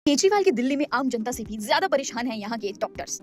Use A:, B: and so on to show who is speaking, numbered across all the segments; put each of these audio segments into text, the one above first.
A: केजरीवाल की दिल्ली में आम जनता से भी ज्यादा परेशान हैं यहाँ के डॉक्टर्स।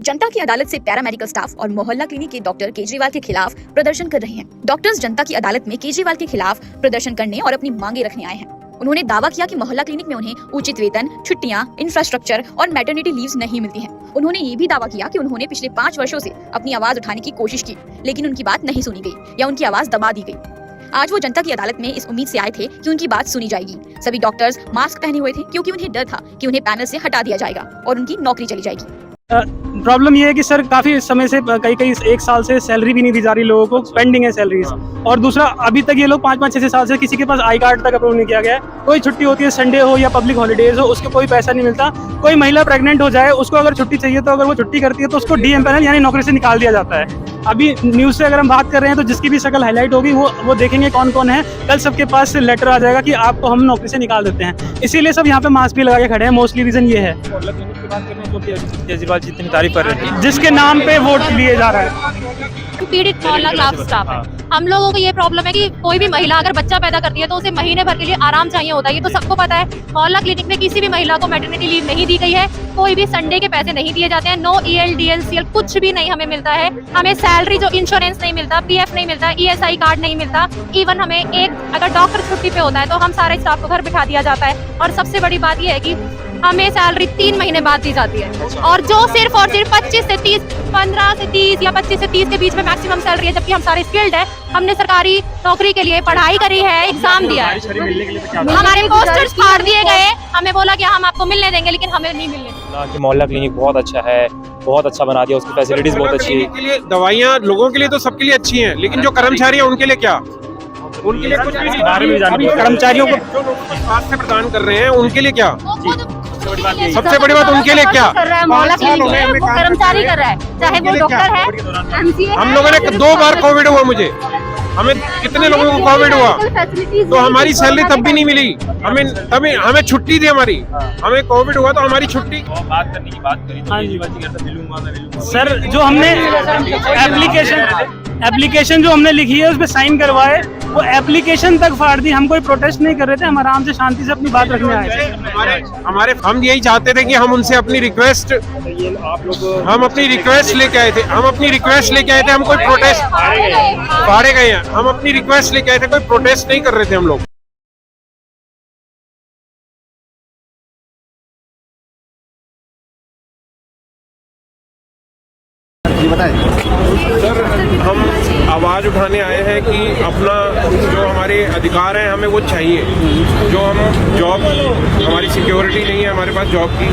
A: जनता की अदालत से पैरामेडिकल स्टाफ और मोहल्ला क्लिनिक के डॉक्टर केजरीवाल के खिलाफ प्रदर्शन कर रहे हैं। डॉक्टर्स जनता की अदालत में केजरीवाल के खिलाफ प्रदर्शन करने और अपनी मांगे रखने आए हैं। उन्होंने दावा किया कि मोहल्ला क्लिनिक में उन्हें उचित वेतन, छुट्टियां, इंफ्रास्ट्रक्चर और मैटरनिटी लीव्स नहीं मिलती हैं। उन्होंने ये भी दावा किया कि उन्होंने पिछले 5 वर्षों से अपनी आवाज उठाने की कोशिश की, लेकिन उनकी बात नहीं सुनी गई या उनकी आवाज दबा दी गई। आज वो जनता की अदालत में इस उम्मीद से आए थे कि उनकी बात सुनी जाएगी। सभी डॉक्टर्स मास्क पहने हुए थे क्योंकि उन्हें डर था कि उन्हें पैनल से हटा दिया जाएगा और उनकी नौकरी चली जाएगी।
B: प्रॉब्लम ये है कि सर काफ़ी समय से कई 1 साल से सैलरी भी नहीं दी जा रही लोगों को, पेंडिंग है सैलरीज। और दूसरा, अभी तक ये लोग 5-5, 6-6 साल से किसी के पास आई कार्ड तक अप्रूव नहीं किया गया है। कोई छुट्टी होती है, संडे हो या पब्लिक हॉलीडेज हो, उसको कोई पैसा नहीं मिलता। कोई महिला प्रेग्नेंट हो जाए, उसको अगर छुट्टी चाहिए तो अगर वो छुट्टी करती है तो उसको डीएमपैनल यानी नौकरी से निकाल दिया जाता है। अभी न्यूज़ से अगर हम बात कर रहे हैं तो जिसकी भी शक्ल हाईलाइट होगी वो देखेंगे कौन कौन है। कल सबके पास लेटर आ जाएगा कि आपको हम नौकरी से निकाल देते हैं। इसीलिए सब यहाँ पे मास्क भी लगा के खड़े हैं। मोस्टली रीजन ये है
C: केजरीवाल जी इतनी तारीफ कर रहे थे,
B: जिसके नाम पे वोट लिए जा रहा है।
D: पीड़ित मोहल्ला क्लास स्टाफ है। हम लोगों को ये प्रॉब्लम है कि कोई भी महिला अगर बच्चा पैदा करती है तो उसे महीने भर के लिए आराम चाहिए होता है। ये तो सबको पता है। मोहल्ला क्लिनिक में किसी भी महिला को मैटरनिटी लीव नहीं दी गई है। कोई भी संडे के पैसे नहीं दिए जाते हैं। नो EL, DL, कुछ भी नहीं हमें मिलता है। हमें सैलरी जो इंश्योरेंस नहीं मिलता, PF नहीं मिलता, ESI कार्ड नहीं मिलता। इवन हमें अगर डॉक्टर छुट्टी पे होता है तो हम सारे स्टाफ को घर बिठा दिया जाता है। और सबसे बड़ी बात यह है कि हमें सैलरी 3 महीने बाद दी जाती है, और जो सिर्फ और सिर्फ 25 से 30, 15 से 30 या 25 से 30 के बीच में मैक्सिमम सैलरी है। जबकि हम सारे स्किल्ड है। हमने सरकारी नौकरी के लिए पढ़ाई करी है, एग्जाम दिया है। हमारे पोस्टर्स फाड़ दिए गए। हमें बोला कि हम आपको मिलने देंगे, लेकिन हमें नहीं मिलने।
C: मोहल्ला क्लिनिक बहुत अच्छा है, बहुत अच्छा बना दिया, उसकी फैसिलिटीज बहुत अच्छी है।
E: दवाइयाँ लोगों के लिए तो सबके लिए अच्छी हैं, लेकिन जो कर्मचारी है उनके लिए क्या? उनके लिए कुछ भी नहीं। कर्मचारियों को स्वास्थ्य प्रदान कर रहे हैं, उनके लिए क्या? सबसे बड़ी बात उनके लिए क्या?
D: कर्मचारी कर रहा है, चाहे वो डॉक्टर है, MCA है।
E: हम लोगों ने 2 बार कोविड हुआ, हमें कितने लोगों को कोविड हुआ तो हमारी सैलरी तब भी नहीं मिली। हमें छुट्टी दी हमारी। हमें कोविड हुआ तो हमारी छुट्टी।
C: बात करने की बात करी तो
B: सर, जो हमने एप्लीकेशन जो हमने लिखी है उस पर साइन करवाए, वो एप्लीकेशन तक फाड़ दी। हम कोई प्रोटेस्ट नहीं कर रहे थे, हम आराम से शांति से अपनी बात रखने आए थे।
E: हम यही चाहते थे कि हम उनसे अपनी रिक्वेस्ट लेके आए थे। हम कोई प्रोटेस्ट फाड़े गए हैं। हम अपनी रिक्वेस्ट लेके आए थे, कोई प्रोटेस्ट नहीं कर रहे थे हम लोग। सर, हम आवाज़ उठाने आए हैं कि अपना जो हमारे अधिकार हैं हमें वो चाहिए। जो हम जॉब, हमारी सिक्योरिटी नहीं है हमारे पास जॉब की।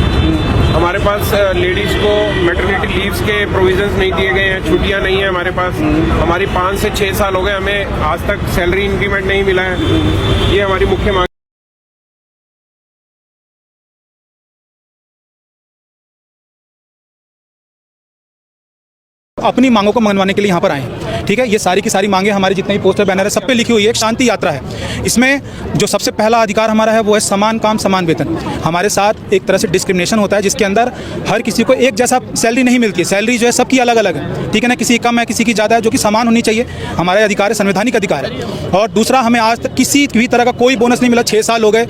E: हमारे पास लेडीज़ को मैटरनिटी लीव्स के प्रोविजंस नहीं दिए गए हैं, छुट्टियां नहीं है हमारे पास। हमारी 5 से 6 साल हो गए, हमें आज तक सैलरी इंक्रीमेंट नहीं मिला है। ये हमारी मुख्य मांग।
F: अपनी मांगों को मनवाने के लिए यहाँ पर आए हैं। ठीक है, ये सारी की सारी मांगे हमारे जितने भी पोस्टर बैनर है सब पे लिखी हुई है। एक शांति यात्रा है। इसमें जो सबसे पहला अधिकार हमारा है वो है समान काम समान वेतन। हमारे साथ एक तरह से डिस्क्रिमिनेशन होता है, जिसके अंदर हर किसी को एक जैसा सैलरी नहीं मिलती है। सैलरी जो है सबकी अलग अलग है। ठीक है ना, किसी की कम है, किसी की ज़्यादा है, जो कि समान होनी चाहिए। हमारा अधिकार है, संवैधानिक अधिकार है। और दूसरा, हमें आज तक किसी भी तरह का कोई बोनस नहीं मिला। 6 साल हो गए,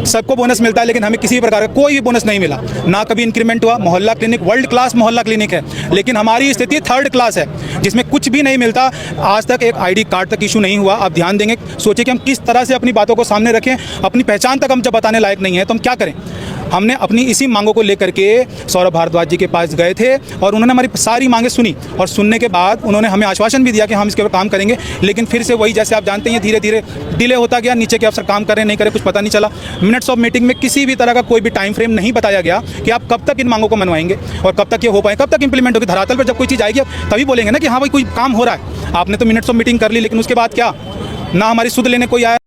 F: सबको बोनस मिलता है, लेकिन हमें किसी भी प्रकार का कोई भी बोनस नहीं मिला। ना कभी इंक्रीमेंट हुआ। मोहल्ला क्लिनिक वर्ल्ड क्लास मोहल्ला क्लिनिक है, लेकिन हमारी स्थिति 3rd क्लास है, जिसमें कुछ भी नहीं मिलता। आज तक एक ID कार्ड तक इशू नहीं हुआ। आप ध्यान देंगे, सोचिए कि हम किस तरह से अपनी बातों को सामने रखें। अपनी पहचान तक हम जब बताने लायक नहीं है तो हम क्या करें? हमने अपनी इसी मांगों को लेकर के सौरभ भारद्वाज जी के पास गए थे और उन्होंने हमारी सारी मांगें सुनी, और सुनने के बाद उन्होंने हमें आश्वासन भी दिया कि हम इसके ऊपर काम करेंगे। लेकिन फिर से वही, जैसे आप जानते हैं, धीरे धीरे डिले होता गया। नीचे के अफसर काम कर रहे नहीं करे कुछ पता नहीं चला। मिनट्स ऑफ मीटिंग में किसी भी तरह का कोई भी टाइम फ्रेम नहीं बताया गया कि आप कब तक इन मांगों को मनवाएंगे और कब तक ये हो पाए, कब तक इंप्लीमेंट होगी। धरातल पर जब कोई चीज़ आएगी तभी बोलेंगे ना कि हाँ भाई कोई काम हो रहा है। आपने तो मिनट्स ऑफ मीटिंग कर ली, लेकिन उसके बाद क्या? ना हमारी सुध लेने कोई आया।